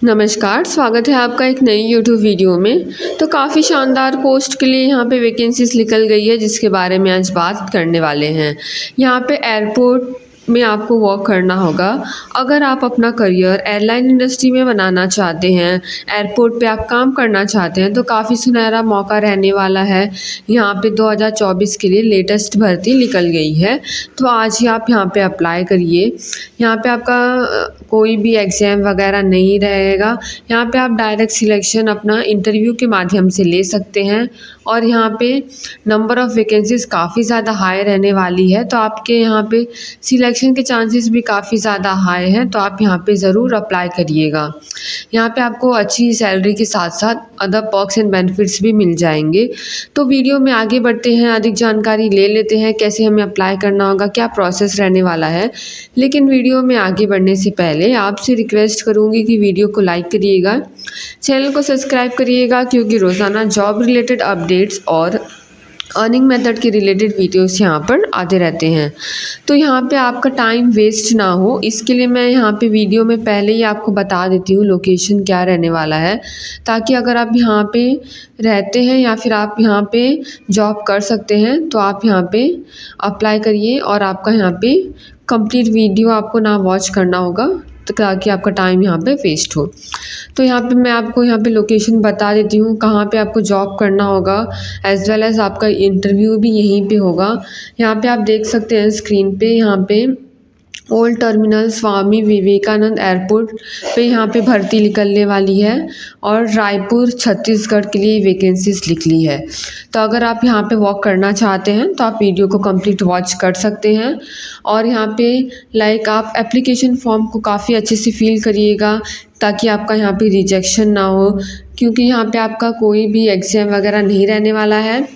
नमस्कार, स्वागत है आपका एक नई यूट्यूब वीडियो में। तो काफ़ी शानदार पोस्ट के लिए यहाँ पे वैकेंसीज़ निकल गई है जिसके बारे में आज बात करने वाले हैं। यहाँ पे एयरपोर्ट में आपको वर्क करना होगा। अगर आप अपना करियर एयरलाइन इंडस्ट्री में बनाना चाहते हैं, एयरपोर्ट पे आप काम करना चाहते हैं तो काफ़ी सुनहरा मौका रहने वाला है। यहाँ पे 2024 के लिए लेटेस्ट भर्ती निकल गई है, तो आज ही आप यहाँ पे अप्लाई करिए। यहाँ पे आपका कोई भी एग्ज़ाम वगैरह नहीं रहेगा। यहाँ पे आप डायरेक्ट सिलेक्शन अपना इंटरव्यू के माध्यम से ले सकते हैं और यहाँ पे नंबर ऑफ़ वैकेंसीज़ काफ़ी ज़्यादा हाई रहने वाली है, तो आपके यहाँ पे सिलेक्शन के चांसेस भी काफ़ी ज़्यादा हाई हैं, तो आप यहाँ पे ज़रूर अप्लाई करिएगा। यहाँ पे आपको अच्छी सैलरी के साथ साथ अदर पर्क्स एंड बेनिफिट्स भी मिल जाएंगे। तो वीडियो में आगे बढ़ते हैं, अधिक जानकारी ले लेते हैं कैसे हमें अप्लाई करना होगा, क्या प्रोसेस रहने वाला है। लेकिन वीडियो में आगे बढ़ने से पहले आपसे रिक्वेस्ट करूँगी कि वीडियो को लाइक करिएगा, चैनल को सब्सक्राइब करिएगा, क्योंकि रोज़ाना जॉब रिलेटेड अपडेट्स और अर्निंग मेथड के रिलेटेड वीडियोस यहाँ पर आते रहते हैं। तो यहाँ पे आपका टाइम वेस्ट ना हो, इसके लिए मैं यहाँ पे वीडियो में पहले ही आपको बता देती हूँ लोकेशन क्या रहने वाला है, ताकि अगर आप यहाँ पे रहते हैं या फिर आप यहाँ पे जॉब कर सकते हैं तो आप यहाँ पे अप्लाई करिए और आपका यहाँ पे कंप्लीट वीडियो आपको ना वॉच करना होगा, तो ताकि आपका टाइम यहाँ पे वेस्ट हो। तो यहाँ पे मैं आपको यहाँ पे लोकेशन बता देती हूँ कहाँ पे आपको जॉब करना होगा, एज़ वेल एज़ आपका इंटरव्यू भी यहीं पे होगा। यहाँ पे आप देख सकते हैं स्क्रीन पे, यहाँ पे old terminal Swami Vivekananda airport पे यहाँ पे भर्ती निकलने वाली है और रायपुर छत्तीसगढ़ के लिए वैकेंसीज निकली है। तो अगर आप यहाँ पे वर्क करना चाहते हैं तो आप वीडियो को कंप्लीट वॉच कर सकते हैं। और यहाँ पे आप एप्लीकेशन फॉर्म को काफ़ी अच्छे से फिल करिएगा ताकि आपका यहाँ पे रिजेक्शन ना हो, क्योंकि यहाँ पे आपका कोई भी एग्ज़ाम वगैरह नहीं रहने वाला है।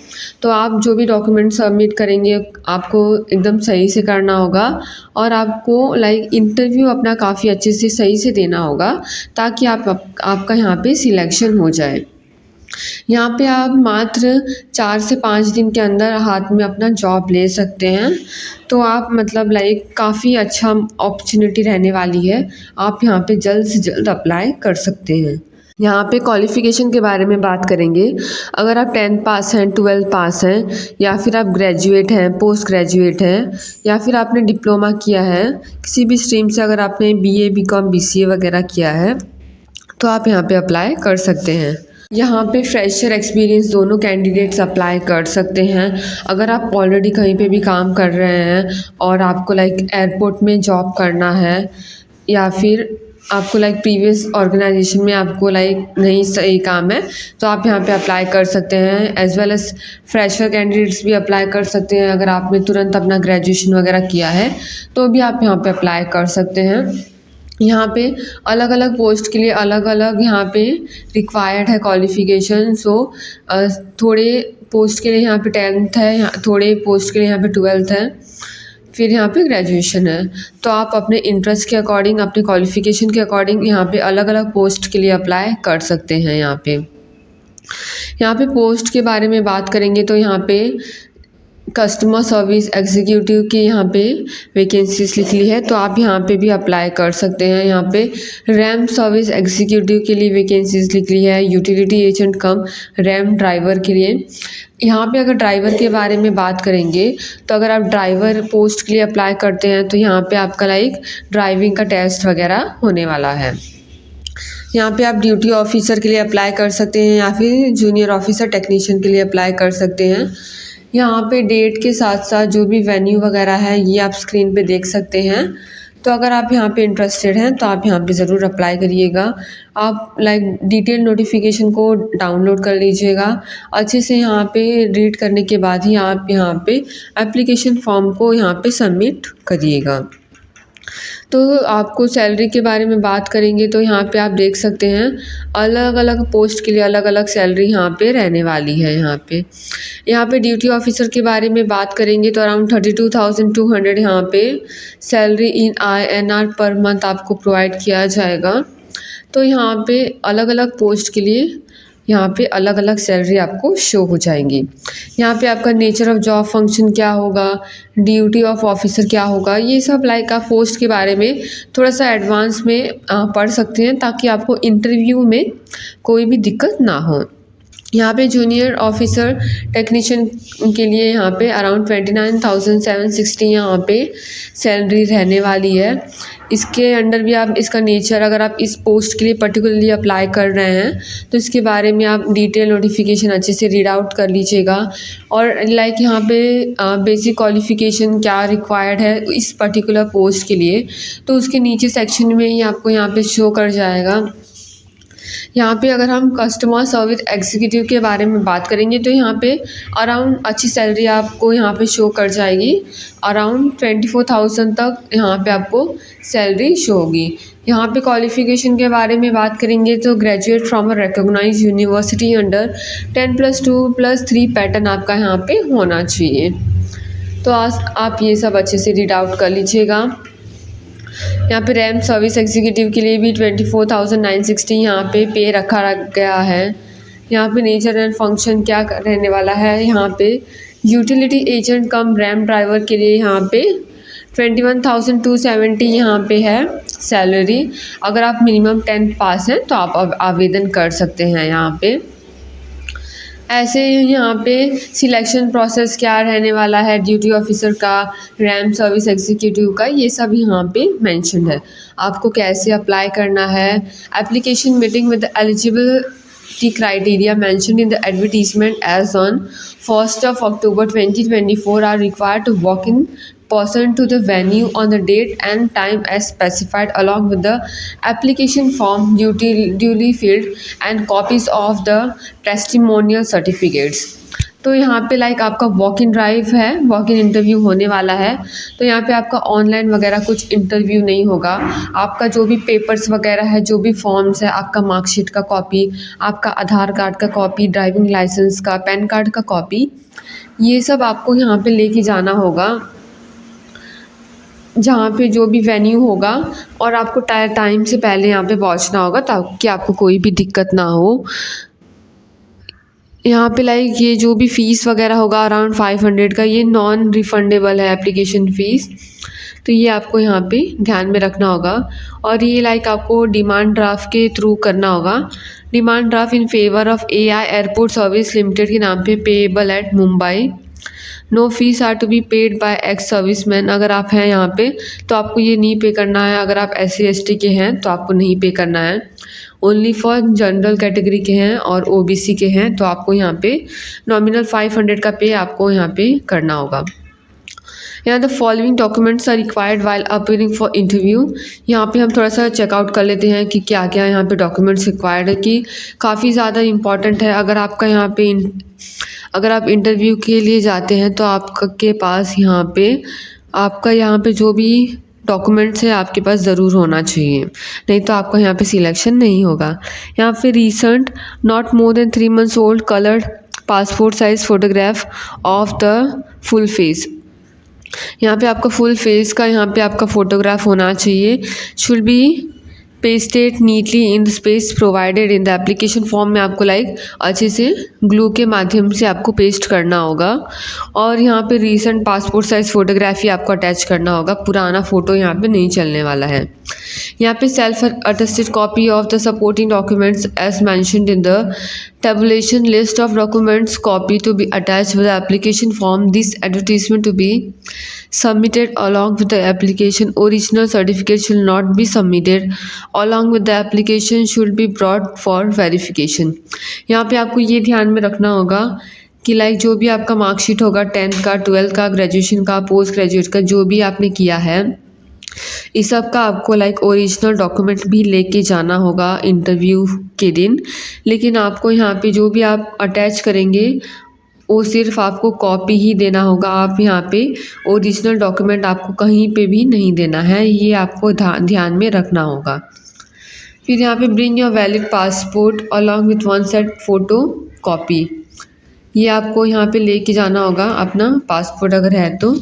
तो आप जो भी डॉक्यूमेंट सबमिट करेंगे आपको एकदम सही से करना होगा और आपको इंटरव्यू अपना काफ़ी अच्छे से सही से देना होगा, ताकि आपका यहाँ पे सिलेक्शन हो जाए। यहाँ पे आप मात्र 4 से 5 दिन के अंदर हाथ में अपना जॉब ले सकते हैं। तो आप काफ़ी अच्छा अपॉर्चुनिटी रहने वाली है, आप यहाँ पे जल्द से जल्द अप्लाई कर सकते हैं। यहाँ पे क्वालिफ़िकेशन के बारे में बात करेंगे। अगर आप 10th पास हैं, 12th पास हैं, या फिर आप ग्रेजुएट हैं, पोस्ट ग्रेजुएट हैं, या फिर आपने डिप्लोमा किया है किसी भी स्ट्रीम से, अगर आपने BA BCom BCA वगैरह किया है तो आप यहाँ पे अप्लाई कर सकते हैं। यहाँ पे फ्रेशर एक्सपीरियंस दोनों कैंडिडेट्स अप्लाई कर सकते हैं। अगर आप ऑलरेडी कहीं पे भी काम कर रहे हैं और आपको एयरपोर्ट में जॉब करना है, या फिर आपको प्रीवियस ऑर्गेनाइजेशन में आपको नहीं सही काम है, तो आप यहाँ पे अप्लाई कर सकते हैं। As well as fresher candidates भी अप्लाई कर सकते हैं। अगर आपने तुरंत अपना ग्रेजुएशन वगैरह किया है तो भी आप यहाँ पे अप्लाई कर सकते हैं। यहाँ पे अलग अलग पोस्ट के लिए अलग अलग यहाँ पे रिक्वायर्ड है क्वालिफ़िकेशन। थोड़े पोस्ट के लिए यहाँ पे 10th है, थोड़े पोस्ट के लिए यहाँ पे 12th है, फिर यहाँ पे ग्रेजुएशन है। तो आप अपने इंटरेस्ट के अकॉर्डिंग, अपने क्वालिफ़िकेशन के अकॉर्डिंग यहाँ पे अलग अलग पोस्ट के लिए अप्लाई कर सकते हैं। यहाँ पे पोस्ट के बारे में बात करेंगे तो यहाँ पे कस्टमर सर्विस एग्जीक्यूटिव की यहाँ पे वैकेंसीज निकली है, तो आप यहाँ पे भी अप्लाई कर सकते हैं। यहाँ पे रैम सर्विस एग्जीक्यूटिव के लिए वैकेंसीज निकली है, यूटिलिटी एजेंट कम रैम ड्राइवर के लिए। यहाँ पे अगर ड्राइवर के बारे में बात करेंगे तो अगर आप ड्राइवर पोस्ट के लिए अप्लाई करते हैं तो यहाँ पे आपका ड्राइविंग का टेस्ट वगैरह होने वाला है। यहाँ पे आप ड्यूटी ऑफिसर के लिए अप्लाई कर सकते हैं या फिर जूनियर ऑफिसर टेक्नीशियन के लिए अप्लाई कर सकते हैं। यहाँ पे डेट के साथ साथ जो भी वेन्यू वगैरह है ये आप स्क्रीन पे देख सकते हैं। तो अगर आप यहाँ पे इंटरेस्टेड हैं तो आप यहाँ पे ज़रूर अप्लाई करिएगा। आप डिटेल नोटिफिकेशन को डाउनलोड कर लीजिएगा, अच्छे से यहाँ पे रीड करने के बाद ही आप यहाँ पे एप्लीकेशन फॉर्म को यहाँ पे सबमिट करिएगा। तो आपको सैलरी के बारे में बात करेंगे तो यहाँ पे आप देख सकते हैं अलग अलग पोस्ट के लिए अलग अलग सैलरी यहाँ पे रहने वाली है। यहाँ पे ड्यूटी ऑफिसर के बारे में बात करेंगे तो अराउंड 32,200 यहाँ पे salary in INR per month आपको प्रोवाइड किया जाएगा। तो यहाँ पे अलग अलग पोस्ट के लिए यहाँ पे अलग अलग सैलरी आपको शो हो जाएंगी। यहाँ पे आपका नेचर ऑफ जॉब फंक्शन क्या होगा, ड्यूटी ऑफ ऑफिसर क्या होगा, ये सब लाइक आप पोस्ट के बारे में थोड़ा सा एडवांस में पढ़ सकते हैं ताकि आपको इंटरव्यू में कोई भी दिक्कत ना हो। यहाँ पे जूनियर ऑफिसर टेक्नीशियन के लिए यहाँ पे अराउंड 29,760 यहाँ पे सैलरी रहने वाली है। इसके अंडर भी आप इसका नेचर, अगर आप इस पोस्ट के लिए पर्टिकुलरली अप्लाई कर रहे हैं तो इसके बारे में आप डिटेल नोटिफिकेशन अच्छे से रीड आउट कर लीजिएगा। और लाइक यहाँ पे बेसिक क्वालिफ़िकेशन क्या रिक्वायर्ड है इस पर्टिकुलर पोस्ट के लिए, तो उसके नीचे सेक्शन में ही आपको यहाँ पे शो कर जाएगा। यहाँ पे अगर हम कस्टमर सर्विस एग्जीक्यूटिव के बारे में बात करेंगे तो यहाँ पे अराउंड अच्छी सैलरी आपको यहाँ पे शो कर जाएगी। अराउंड 24,000 तक यहाँ पे आपको सैलरी शो होगी। यहाँ पे क्वालिफ़िकेशन के बारे में बात करेंगे तो graduate from a recognised university under 10+2+3 pattern आपका यहाँ पे होना चाहिए। तो आज आप ये सब अच्छे से रीड आउट कर लीजिएगा। यहाँ पे रैम सर्विस एग्जीक्यूटिव के लिए भी 24,960 यहाँ पे रखा गया है। यहाँ पे नेचर एंड फंक्शन क्या रहने वाला है, यहाँ पे यूटिलिटी एजेंट कम रैम ड्राइवर के लिए यहाँ पे 21,270 यहाँ पे है सैलरी। अगर आप मिनिमम 10th पास हैं तो आप आवेदन कर सकते हैं यहाँ पे। ऐसे यहाँ पे सिलेक्शन प्रोसेस क्या रहने वाला है ड्यूटी ऑफिसर का, रैम सर्विस एग्जीक्यूटिव का, ये सब यहाँ पे मेंशन है। आपको कैसे अप्लाई करना है, application meeting with eligibility criteria mention in the advertisement as on 1st of October 2024 are required to walk in person to the venue on the date and time as specified along with the application form duly filled and copies of the testimonial certificates। तो यहाँ पे like आपका walk in drive है, walk in interview होने वाला है। तो यहाँ पे आपका ऑनलाइन वगैरह कुछ इंटरव्यू नहीं होगा। आपका जो भी पेपर्स वगैरह है, जो भी फॉर्म्स है, आपका मार्कशीट का कॉपी, आपका आधार कार्ड का कॉपी, ड्राइविंग लाइसेंस का, पैन कार्ड का कॉपी, ये सब आपको यहाँ पे लेके जाना होगा जहाँ पे जो भी वेन्यू होगा। और आपको टाइम से पहले यहाँ पे पहुँचना होगा ताकि आपको कोई भी दिक्कत ना हो। यहाँ पे लाइक ये जो भी फ़ीस वगैरह होगा अराउंड 500 का, ये नॉन रिफंडेबल है एप्लीकेशन फ़ीस। तो ये आपको यहाँ पे ध्यान में रखना होगा। और ये लाइक आपको डिमांड ड्राफ्ट के थ्रू करना होगा। Demand draft in favour of AI airport service limited के नाम पे payable at Mumbai. No fees are to be paid by ex serviceman. अगर आप हैं यहाँ पे तो आपको ये नहीं पे करना है। अगर आप SC/ST के हैं तो आपको नहीं पे करना है। ओनली फॉर जनरल कैटेगरी के हैं और OBC के हैं तो आपको यहाँ पे नॉमिनल 500 का पे आपको यहाँ पे करना होगा। यहाँ the following documents are required while appearing for interview. यहाँ पे हम थोड़ा सा चेकआउट कर लेते हैं कि क्या क्या यहाँ पे डॉक्यूमेंट्स रिक्वायर्ड है, कि काफ़ी ज़्यादा इम्पॉर्टेंट है। अगर आप इंटरव्यू के लिए जाते हैं तो आपके पास यहाँ पे जो भी डॉक्यूमेंट्स है आपके पास ज़रूर होना चाहिए, नहीं तो आपका यहाँ पे सिलेक्शन नहीं होगा। यहाँ पे recent not more than 3 months old coloured passport size photograph of the full face. यहाँ पे आपका फुल फेस का यहाँ पे आपका फ़ोटोग्राफ होना चाहिए। Should be pasted neatly in the space provided in the application form में आपको लाइक अच्छे से ग्लू के माध्यम से आपको पेस्ट करना होगा। और यहाँ पे रीसेंट पासपोर्ट साइज़ फ़ोटोग्राफी आपको अटैच करना होगा। पुराना फ़ोटो यहाँ पे नहीं चलने वाला है। यहाँ पे self attested copy of the supporting documents as mentioned in the tabulation list of documents copy to be attached with the application form. This advertisement to be submitted along with the application. Original certificate should not be submitted along with the application, should be brought for verification। यहाँ पे आपको ये ध्यान में रखना होगा कि like जो भी आपका मार्कशीट होगा 10th का, 12th का, ग्रेजुएशन का, पोस्ट ग्रेजुएट का, जो भी आपने किया है, इस सब का आपको लाइक ओरिजिनल डॉक्यूमेंट भी लेके जाना होगा इंटरव्यू के दिन। लेकिन आपको यहाँ पे जो भी आप अटैच करेंगे वो सिर्फ आपको कॉपी ही देना होगा। आप यहाँ पे ओरिजिनल डॉक्यूमेंट आपको कहीं पे भी नहीं देना है, ये आपको ध्यान में रखना होगा। फिर यहाँ पे bring your valid passport along with 1 set photo copy. ये आपको यहाँ पे लेके जाना होगा अपना पासपोर्ट अगर है तो।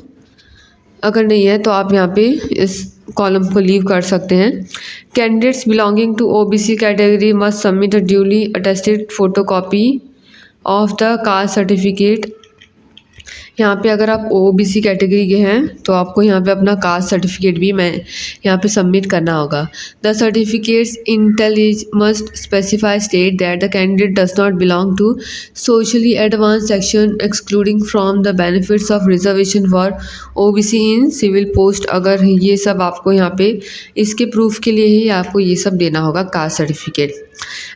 अगर नहीं है तो आप यहाँ पे इस कॉलम को लीव कर सकते हैं। Candidates belonging to OBC category must submit a duly attested photocopy of the caste certificate. यहाँ पे अगर आप ओबीसी कैटेगरी के हैं तो आपको यहाँ पे अपना कास्ट सर्टिफिकेट भी मैं यहाँ पे सबमिट करना होगा। The certificates intelligence must specify state that the candidate does not belong to socially advance section excluding from the benefits of reservation for OBC in civil post. अगर ये सब आपको यहाँ पे इसके प्रूफ के लिए ही आपको ये सब देना होगा caste certificate.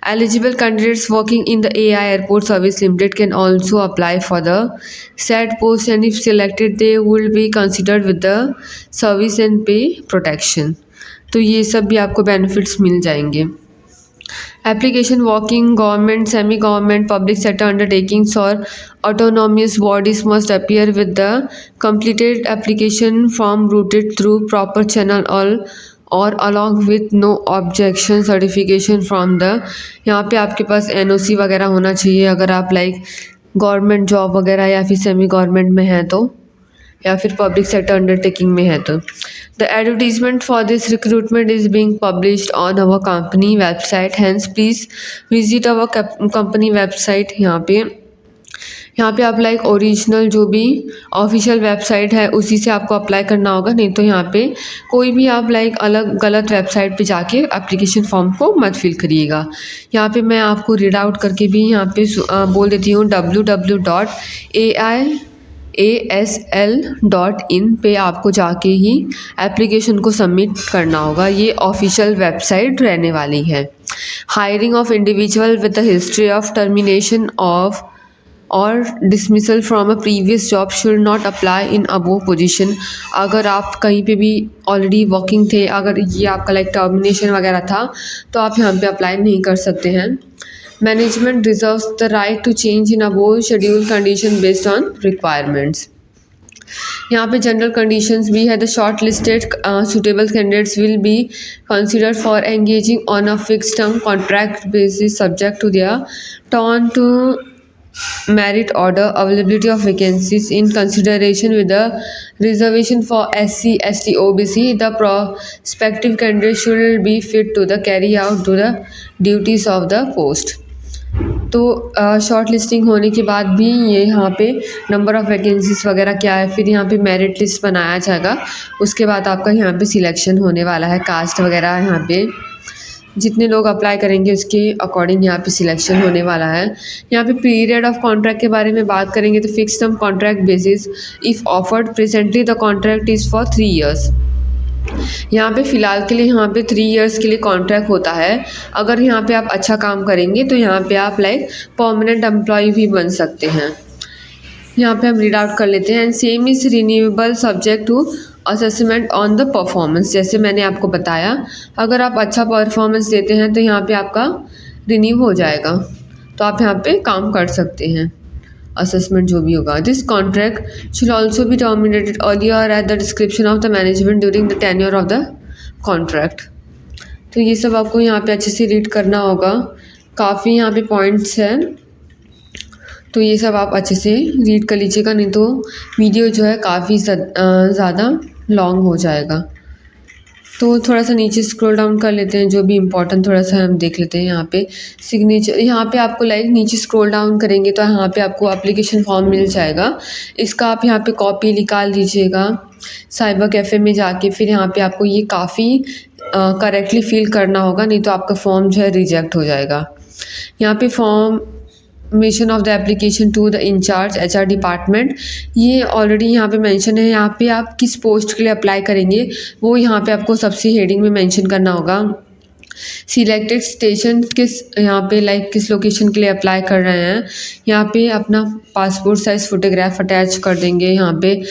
Eligible candidates working in the AI Airport Service Limited can also apply for the said post, and if selected they will be considered with the service and pay protection। तो ये सब भी आपको benefits मिल जाएंगे। Application working government, semi-government, public sector undertakings or autonomous bodies must appear with the completed application form routed through proper channel all और along with no objection certification from the. यहाँ पे आपके पास एनओसी वगैरह होना चाहिए अगर आप लाइक गवर्नमेंट जॉब वगैरह या फिर सेमी गवर्नमेंट में हैं तो, या फिर पब्लिक सेक्टर अंडरटेकिंग में है तो। The advertisement for this recruitment is being published on our company website, hence please visit our company website. यहाँ पे आप लाइक ओरिजिनल जो भी ऑफिशियल वेबसाइट है उसी से आपको अप्लाई करना होगा, नहीं तो यहाँ पे कोई भी आप लाइक अलग गलत वेबसाइट पे जाके एप्लीकेशन फॉर्म को मत फिल करिएगा। यहाँ पे मैं आपको रीड आउट करके भी यहाँ पे बोल देती हूँ www.aiasl.in पे आपको जाके ही एप्लीकेशन को सबमिट करना होगा। ये ऑफिशियल वेबसाइट रहने वाली है। Hiring of individual with the history of termination of और dismissal from a previous job should not apply in above position. अगर आप कहीं पे भी ऑलरेडी वर्किंग थे, अगर ये आपका लाइक टर्मिनेशन वगैरह था तो आप यहाँ पे अप्लाई नहीं कर सकते हैं। Management reserves the right to change in above schedule condition based on requirements. यहाँ पे जनरल कंडीशंस भी है। The short listed suitable candidates will be considered for engaging on a fix term contract basis subject to their turn to merit order, availability of vacancies in consideration with the reservation for SC, ST, OBC. The prospective candidate should be fit to the carry out to the duties of the post। तो short listing होने के बाद भी ये यहाँ पे number of vacancies वगैरह क्या है, फिर यहाँ पे मेरिट लिस्ट बनाया जाएगा, उसके बाद आपका यहाँ पे सिलेक्शन होने वाला है। कास्ट वगैरह यहाँ पे जितने लोग अप्लाई करेंगे उसके अकॉर्डिंग यहाँ पे सिलेक्शन होने वाला है। यहाँ पे पीरियड ऑफ कॉन्ट्रैक्ट के बारे में बात करेंगे तो fix term contract basis if offered presently the contract is for 3 years। यहाँ पे फ़िलहाल के लिए यहाँ पे 3 years के लिए कॉन्ट्रैक्ट होता है। अगर यहाँ पे आप अच्छा काम करेंगे तो यहाँ पे आप लाइक परमानेंट एम्प्लॉय भी बन सकते हैं। यहाँ पे हम रीड आउट कर लेते हैं। And same is renewable subject to assessment on the performance. जैसे मैंने आपको बताया, अगर आप अच्छा परफॉर्मेंस देते हैं तो यहाँ पे आपका रिन्यू हो जाएगा, तो आप यहाँ पे काम कर सकते हैं। असेसमेंट जो भी होगा। This contract should also be terminated earlier at the description of the management during the tenure of the contract. तो ये सब आपको यहाँ पे अच्छे से रीड करना होगा। काफ़ी यहाँ पे पॉइंट्स हैं, तो ये सब आप अच्छे से रीड कर लीजिएगा, नहीं तो वीडियो जो है काफ़ी ज़्यादा लॉन्ग हो जाएगा। तो थोड़ा सा नीचे स्क्रॉल डाउन कर लेते हैं, जो भी इम्पोर्टेंट थोड़ा सा हम देख लेते हैं। यहाँ पे सिग्नेचर, यहाँ पे आपको लाइक नीचे स्क्रॉल डाउन करेंगे तो यहाँ पे आपको एप्लीकेशन फॉर्म मिल जाएगा। इसका आप यहाँ पे कॉपी निकाल लीजिएगा साइबर कैफ़े में जाके। फिर यहाँ पे आपको ये काफ़ी करेक्टली फिल करना होगा, नहीं तो आपका फॉर्म जो है रिजेक्ट हो जाएगा। यहाँ पे formation of the application to the incharge HR department, ये ऑलरेडी यहाँ पे मेंशन है। यहाँ पे आप किस पोस्ट के लिए अप्लाई करेंगे वो यहाँ पे आपको सबसे हेडिंग में मेंशन करना होगा। सिलेक्टेड स्टेशन किस, यहाँ पे लाइक किस लोकेशन के लिए अप्लाई कर रहे हैं, यहाँ पे अपना पासपोर्ट साइज़ फ़ोटोग्राफ अटैच कर देंगे यहाँ पे।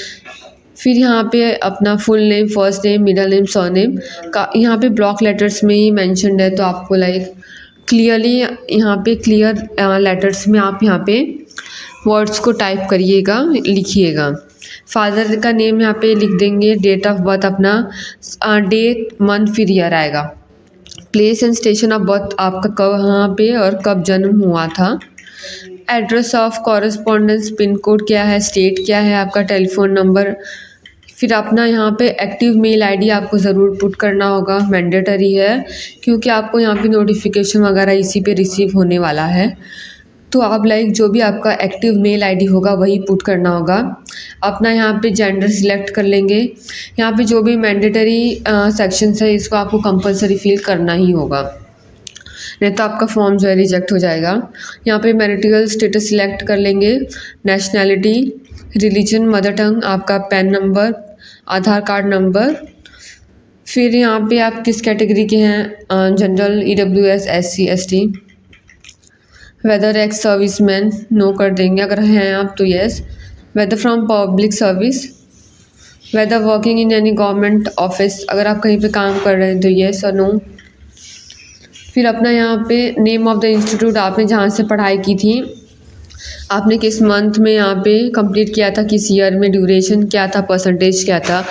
फिर यहाँ पे अपना full name, first name, middle name, surname का यहाँ पे ब्लॉक लेटर्स में ही मेंशनड है, तो आपको लाइक क्लियरली यहाँ पे क्लियर लेटर्स में आप यहाँ पे वर्ड्स को टाइप करिएगा, लिखिएगा। फादर का नेम यहाँ पे लिख देंगे, डेट ऑफ बर्थ अपना, डेट मंथ फिर ईयर आएगा, place and station of birth आपका कहाँ पे और कब जन्म हुआ था, address of correspondence, pin code क्या है, स्टेट क्या है आपका, टेलीफोन नंबर, फिर अपना यहाँ पे एक्टिव मेल आईडी आपको ज़रूर पुट करना होगा, मैंडेटरी है, क्योंकि आपको यहाँ पे नोटिफिकेशन वगैरह इसी पे रिसीव होने वाला है। तो आप जो भी आपका एक्टिव मेल आईडी होगा वही पुट करना होगा। अपना यहाँ पे जेंडर सिलेक्ट कर लेंगे। यहाँ पे जो भी मैंडेटरी सेक्शंस है इसको आपको कंपलसरी फिल करना ही होगा, नहीं तो आपका फॉर्म जो है रिजेक्ट हो जाएगा। यहाँ पे मैरिटल स्टेटस सिलेक्ट कर लेंगे, नेशनैलिटी, रिलीजन, मदर टंग, आपका PAN number, Aadhaar card number. फिर यहाँ पे आप किस कैटेगरी के हैं, general, EWS, SC, ST, whether ex serviceman, no कर देंगे, अगर हैं आप तो yes. Whether from public service, whether working in any government office, अगर आप कहीं पे काम कर रहे हैं तो येस और नो। फिर अपना यहाँ पे नेम ऑफ द इंस्टीट्यूट, आपने जहाँ से पढ़ाई की थी, आपने किस मंथ में यहाँ पे कंप्लीट किया था, किस ईयर में, ड्यूरेशन क्या था, परसेंटेज क्या था,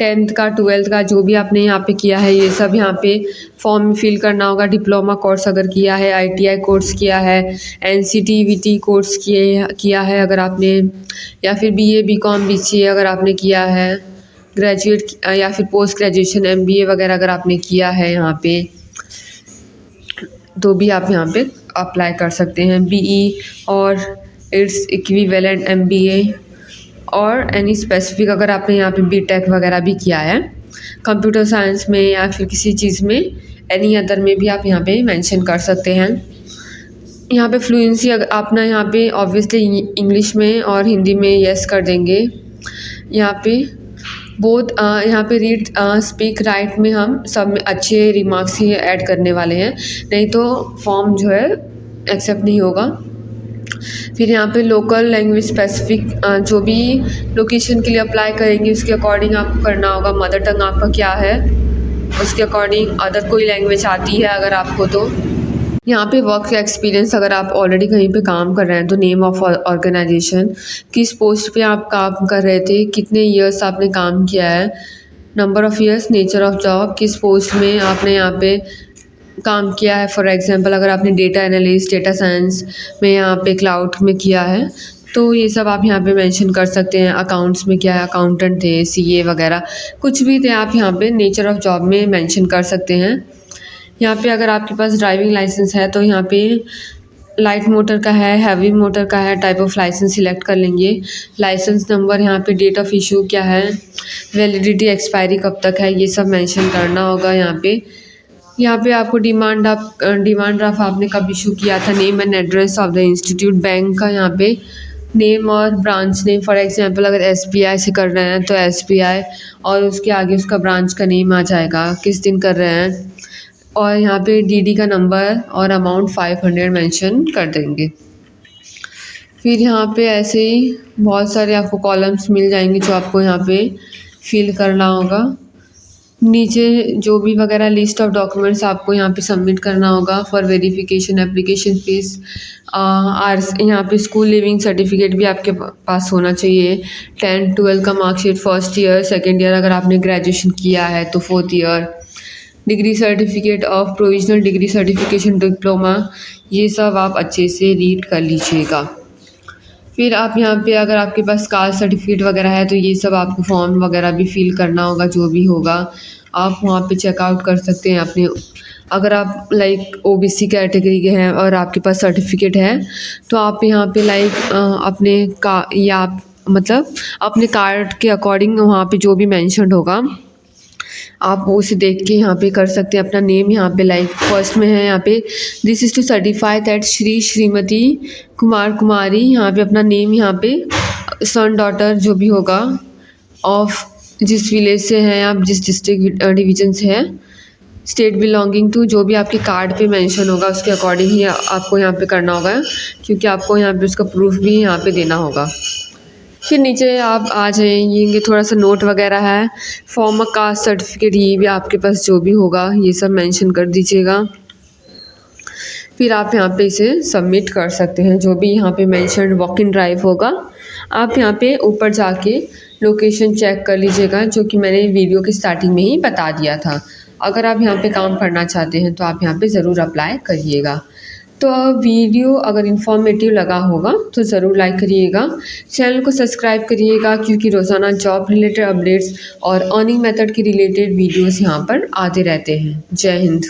10th का 12th का जो भी आपने यहाँ पे किया है ये सब यहाँ पे फॉर्म में फिल करना होगा। डिप्लोमा कोर्स अगर किया है, ITI कोर्स किया है, NCT VT कोर्स किया है अगर आपने, या फिर BA BCom BCA अगर आपने किया है, ग्रेजुएट या फिर पोस्ट ग्रेजुएशन MBA वगैरह अगर आपने किया है यहाँ पे, तो भी आप यहाँ पे अप्लाई कर सकते हैं। BE और इट्स इक्विवेलेंट MBA और एनी स्पेसिफिक अगर आपने यहाँ पे BTech वगैरह भी किया है, कंप्यूटर साइंस में या फिर किसी चीज़ में, एनी अदर में भी आप यहाँ पे मेंशन कर सकते हैं। यहाँ पे फ्लुएंसी अपना यहाँ पे ऑब्वियसली इंग्लिश में और हिंदी में येस कर देंगे। यहाँ पे बोथ यहाँ पे रीड स्पीक राइट में हम सब में अच्छे रिमार्क्स ही ऐड करने वाले हैं, नहीं तो फॉर्म जो है एक्सेप्ट नहीं होगा। फिर यहाँ पे लोकल लैंग्वेज स्पेसिफिक जो भी लोकेशन के लिए अप्लाई करेंगे उसके अकॉर्डिंग आपको करना होगा। मदर टंग आपका क्या है उसके अकॉर्डिंग अदर कोई लैंग्वेज आती है अगर आपको, तो यहाँ पे वर्क एक्सपीरियंस अगर आप ऑलरेडी कहीं पे काम कर रहे हैं तो नेम ऑफ ऑर्गेनाइजेशन, किस पोस्ट पे आप काम कर रहे थे, कितने ईयर्स आपने काम किया है, number of years, nature of job, किस पोस्ट में आपने यहाँ पे काम किया है। फॉर एग्जांपल अगर आपने डेटा एनालिस्ट, डेटा साइंस में, यहाँ पे क्लाउड में किया है तो ये सब आप यहाँ पे मेंशन कर सकते हैं। अकाउंट्स में क्या है, अकाउंटेंट थे, CA वगैरह कुछ भी थे, आप यहाँ पे नेचर ऑफ जॉब में मेंशन कर सकते हैं। यहाँ पे अगर आपके पास ड्राइविंग लाइसेंस है तो यहाँ पे लाइट मोटर का है, हैवी मोटर का है, टाइप ऑफ लाइसेंस सिलेक्ट कर लेंगे। लाइसेंस नंबर, यहाँ पे डेट ऑफ इशू क्या है, वैलिडिटी एक्सपायरी कब तक है, ये सब मेंशन करना होगा। यहाँ पे आपको डिमांड ड्राफ्ट आपने कब इशू किया था, name and address of the institute, bank का यहाँ पे नेम और ब्रांच नेम। फॉर एग्जांपल अगर SBI से कर रहे हैं तो SBI और उसके आगे उसका ब्रांच का नेम आ जाएगा, किस दिन कर रहे हैं, और यहाँ पे DD का नंबर और अमाउंट 500 मेंशन कर देंगे। फिर यहाँ पे ऐसे ही बहुत सारे आपको कॉलम्स मिल जाएंगे जो आपको यहाँ पे फिल करना होगा। नीचे जो भी वगैरह लिस्ट ऑफ डॉक्यूमेंट्स आपको यहाँ पे सबमिट करना होगा फॉर वेरिफिकेशन, एप्लीकेशन फीस, यहाँ पे स्कूल लिविंग सर्टिफिकेट भी आपके पास होना चाहिए, 10th 12th का marksheet, first year, second year अगर आपने ग्रेजुएशन किया है तो 4th year, degree certificate of provisional degree certification, diploma, ये सब आप अच्छे से रीड कर लीजिएगा। फिर आप यहाँ पे अगर आपके पास कास्ट सर्टिफिकेट वगैरह है तो ये सब आपको फॉर्म वगैरह भी फिल करना होगा, जो भी होगा आप वहाँ पे चेकआउट कर सकते हैं अपने। अगर आप OBC कैटेगरी के हैं और आपके पास सर्टिफिकेट है तो आप यहाँ पे अपने अपने कार्ड के अकॉर्डिंग वहाँ पे जो भी मेंशन्ड होगा आप उसे देख के यहाँ पे कर सकते हैं। अपना नेम यहाँ पे फर्स्ट में है यहाँ पे this is to certify that Shri Shrimati Kumar Kumari, यहाँ पे अपना नेम, यहाँ पे सन डॉटर जो भी होगा ऑफ जिस विलेज से हैं आप, जिस डिस्ट्रिक्ट डिवीज़न से है, स्टेट बिलोंगिंग टू, जो भी आपके कार्ड पे मेंशन होगा उसके अकॉर्डिंग ही आपको यहाँ पे करना होगा, क्योंकि आपको यहाँ पे उसका प्रूफ भी यहाँ पे देना होगा। फिर नीचे आप आ जाएंगे, थोड़ा सा नोट वगैरह है, फॉर्म कास्ट सर्टिफिकेट, ये भी आपके पास जो भी होगा ये सब मेंशन कर दीजिएगा। फिर आप यहाँ पे इसे सबमिट कर सकते हैं। जो भी यहाँ पे मेंशन वॉक इन ड्राइव होगा, आप यहाँ पे ऊपर जाके लोकेशन चेक कर लीजिएगा, जो कि मैंने वीडियो की स्टार्टिंग में ही बता दिया था। अगर आप यहाँ पे काम करना चाहते हैं तो आप यहाँ पे ज़रूर अप्लाई करिएगा। तो वीडियो अगर इन्फॉर्मेटिव लगा होगा तो ज़रूर लाइक करिएगा, चैनल को सब्सक्राइब करिएगा, क्योंकि रोज़ाना जॉब रिलेटेड अपडेट्स और अर्निंग मेथड के रिलेटेड वीडियोस यहाँ पर आते रहते हैं। जय हिंद।